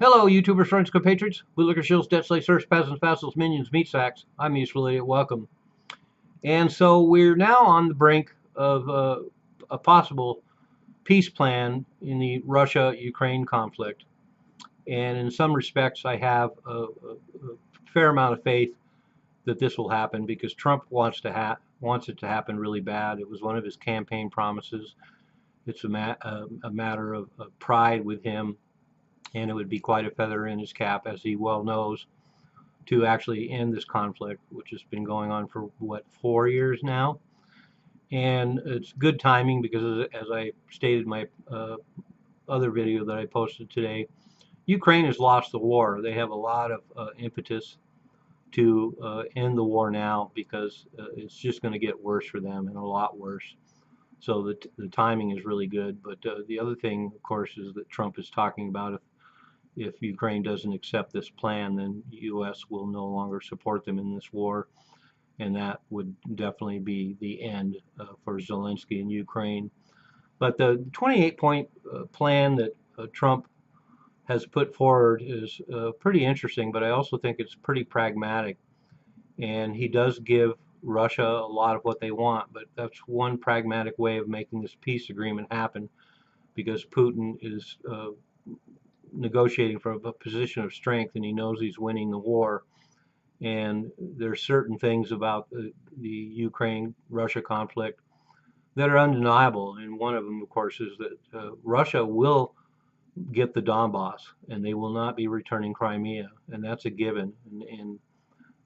Hello, YouTubers, friends, compatriots, bootlicker, shills, debt slaves, serfs, peasants, vassals, minions, meat sacks. I'm Useful Idiot. Welcome. And so we're now on the brink of a possible peace plan in the Russia-Ukraine conflict. And in some respects, I have a fair amount of faith that this will happen because Trump wants it to happen really bad. It was one of his campaign promises. It's a matter of pride with him, and it would be quite a feather in his cap, as he well knows, to actually end this conflict, which has been going on for what, 4 years now. And it's good timing because, as I stated in my other video that I posted today, Ukraine has lost the war. They have a lot of impetus to end the war now because it's just going to get worse for them, and a lot worse. So the timing is really good. But the other thing, of course, is that Trump is talking about if Ukraine doesn't accept this plan, then the U.S. will no longer support them in this war, and that would definitely be the end for Zelensky and Ukraine. But the 28-point plan that Trump has put forward is pretty interesting, but I also think it's pretty pragmatic, and he does give Russia a lot of what they want, but that's one pragmatic way of making this peace agreement happen, because Putin is negotiating from a position of strength, and he knows he's winning the war. And there's certain things about the Ukraine-Russia conflict that are undeniable. And one of them, of course, is that Russia will get the Donbass, and they will not be returning Crimea, and that's a given. And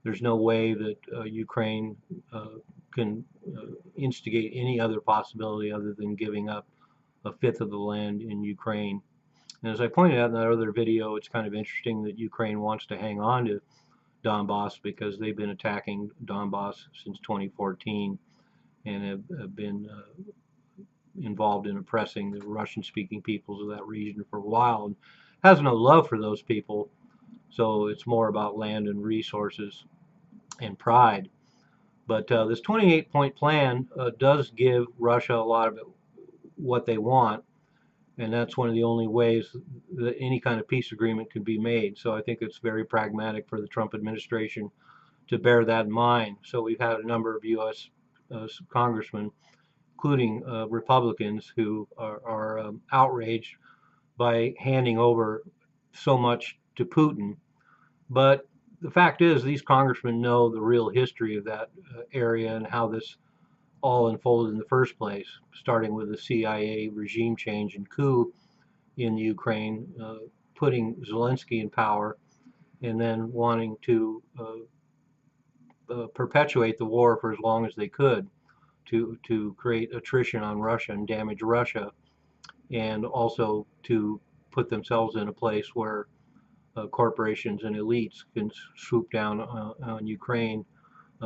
there's no way that Ukraine can instigate any other possibility other than giving up a fifth of the land in Ukraine. And as I pointed out in that other video, it's kind of interesting that Ukraine wants to hang on to Donbass because they've been attacking Donbass since 2014 and have been involved in oppressing the Russian-speaking peoples of that region for a while, and has no love for those people. So it's more about land and resources and pride. But this 28-point plan does give Russia a lot of what they want, and that's one of the only ways that any kind of peace agreement can be made. So I think it's very pragmatic for the Trump administration to bear that in mind. So we've had a number of U.S. congressmen, including Republicans, who are outraged by handing over so much to Putin. But the fact is, these congressmen know the real history of that area and how this all unfolded in the first place, starting with the CIA regime change and coup in Ukraine, putting Zelensky in power, and then wanting to perpetuate the war for as long as they could to create attrition on Russia and damage Russia, and also to put themselves in a place where corporations and elites can swoop down on Ukraine,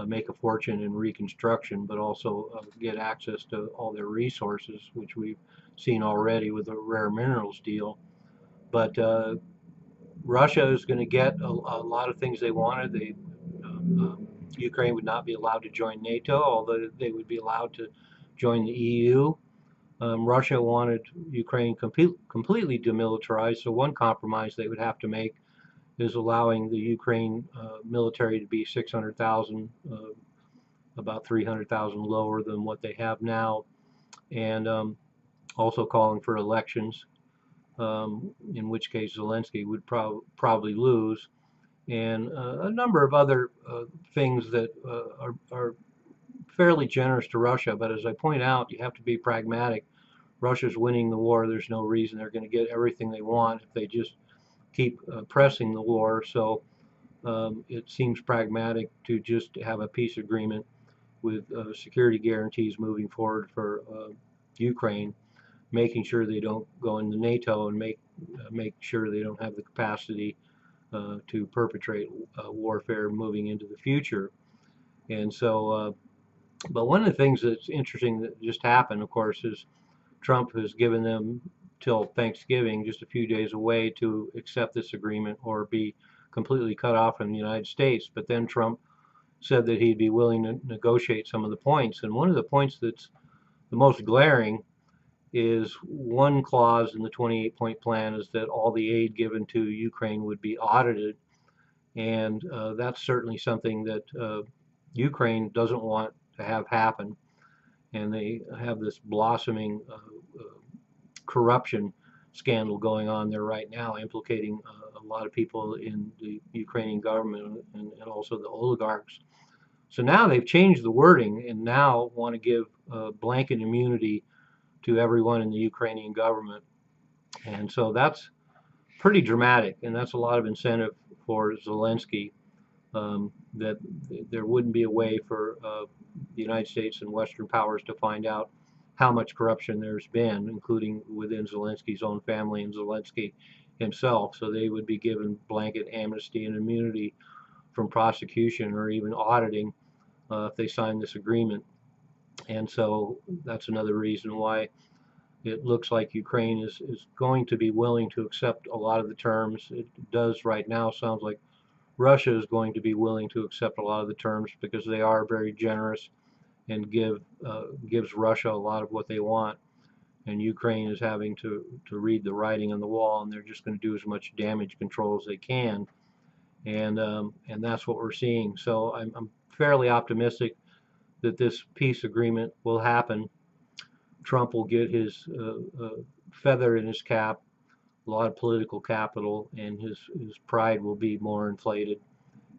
make a fortune in reconstruction, but also get access to all their resources, which we've seen already with the rare minerals deal. But Russia is going to get a lot of things they wanted. Ukraine would not be allowed to join NATO, although they would be allowed to join the EU. Russia wanted Ukraine completely demilitarized, so one compromise they would have to make is allowing the Ukraine military to be 600,000, about 300,000 lower than what they have now, and also calling for elections, in which case Zelensky would probably lose, and a number of other things that are fairly generous to Russia. But as I point out, you have to be pragmatic. Russia's winning the war. There's no reason they're going to get everything they want if they just keep pressing the war. So it seems pragmatic to just have a peace agreement with security guarantees moving forward for Ukraine, making sure they don't go into NATO, and make sure they don't have the capacity to perpetrate warfare moving into the future. And so, but one of the things that's interesting that just happened, of course, is Trump has given them till Thanksgiving, just a few days away, to accept this agreement or be completely cut off from the United States. But then Trump said that he'd be willing to negotiate some of the points. And one of the points that's the most glaring is one clause in the 28-point plan is that all the aid given to Ukraine would be audited, and that's certainly something that Ukraine doesn't want to have happen. And they have this blossoming corruption scandal going on there right now, implicating a lot of people in the Ukrainian government and also the oligarchs. So now they've changed the wording and now want to give blanket immunity to everyone in the Ukrainian government. And so that's pretty dramatic, and that's a lot of incentive for Zelensky, that there wouldn't be a way for the United States and Western powers to find out how much corruption there's been, including within Zelensky's own family and Zelensky himself. So they would be given blanket amnesty and immunity from prosecution or even auditing if they sign this agreement. And so that's another reason why it looks like Ukraine is going to be willing to accept a lot of the terms. It does right now. Sounds like Russia is going to be willing to accept a lot of the terms because they are very generous and gives Russia a lot of what they want. And Ukraine is having to read the writing on the wall, and they're just going to do as much damage control as they can. And that's what we're seeing. So I'm fairly optimistic that this peace agreement will happen. Trump will get his feather in his cap, a lot of political capital, and his pride will be more inflated.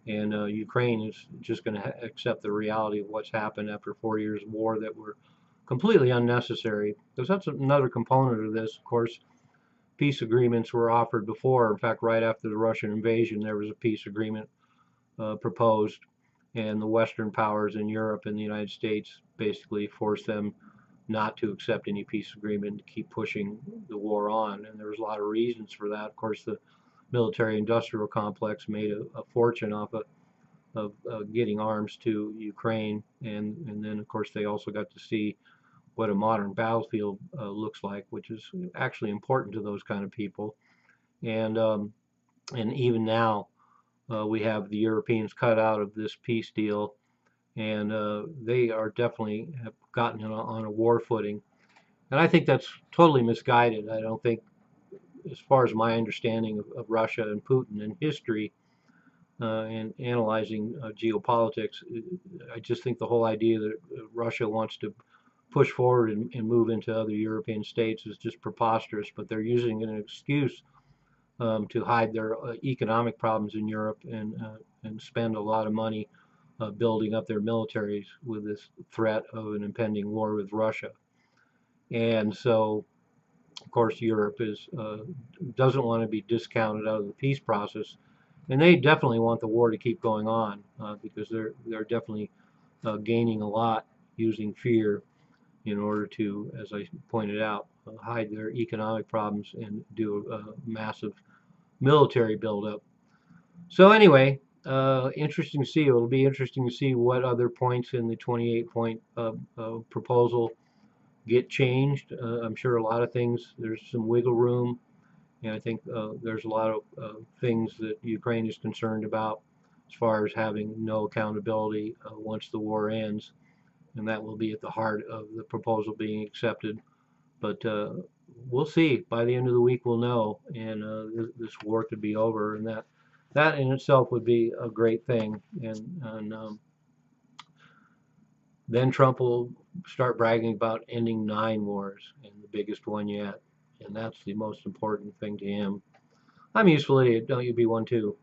And Ukraine is just going to accept the reality of what's happened after 4 years of war that were completely unnecessary. Because that's another component of this. Of course, peace agreements were offered before. In fact, right after the Russian invasion, there was a peace agreement proposed, and the Western powers in Europe and the United States basically forced them not to accept any peace agreement, to keep pushing the war on. And there was a lot of reasons for that. Of course, the military-industrial complex made a fortune off of getting arms to Ukraine, and then of course they also got to see what a modern battlefield looks like, which is actually important to those kind of people. And even now we have the Europeans cut out of this peace deal, and they are definitely have gotten on a war footing. And I think that's totally misguided. I don't think, as far as my understanding of Russia and Putin and history and analyzing geopolitics, I just think the whole idea that Russia wants to push forward and move into other European states is just preposterous. But they're using an excuse to hide their economic problems in Europe and spend a lot of money building up their militaries with this threat of an impending war with Russia. And so, of course, Europe doesn't want to be discounted out of the peace process, and they definitely want the war to keep going on because they're definitely gaining a lot using fear in order to, as I pointed out, hide their economic problems and do a massive military buildup. So anyway, interesting to see. It'll be interesting to see what other points in the 28-point proposal get changed. I'm sure a lot of things, there's some wiggle room, and I think there's a lot of things that Ukraine is concerned about as far as having no accountability once the war ends, and that will be at the heart of the proposal being accepted. But we'll see. By the end of the week, we'll know, and this war could be over, and that in itself would be a great thing. And then Trump will start bragging about ending 9 wars, and the biggest one yet. And that's the most important thing to him. I'm a useful idiot. Don't you be one too?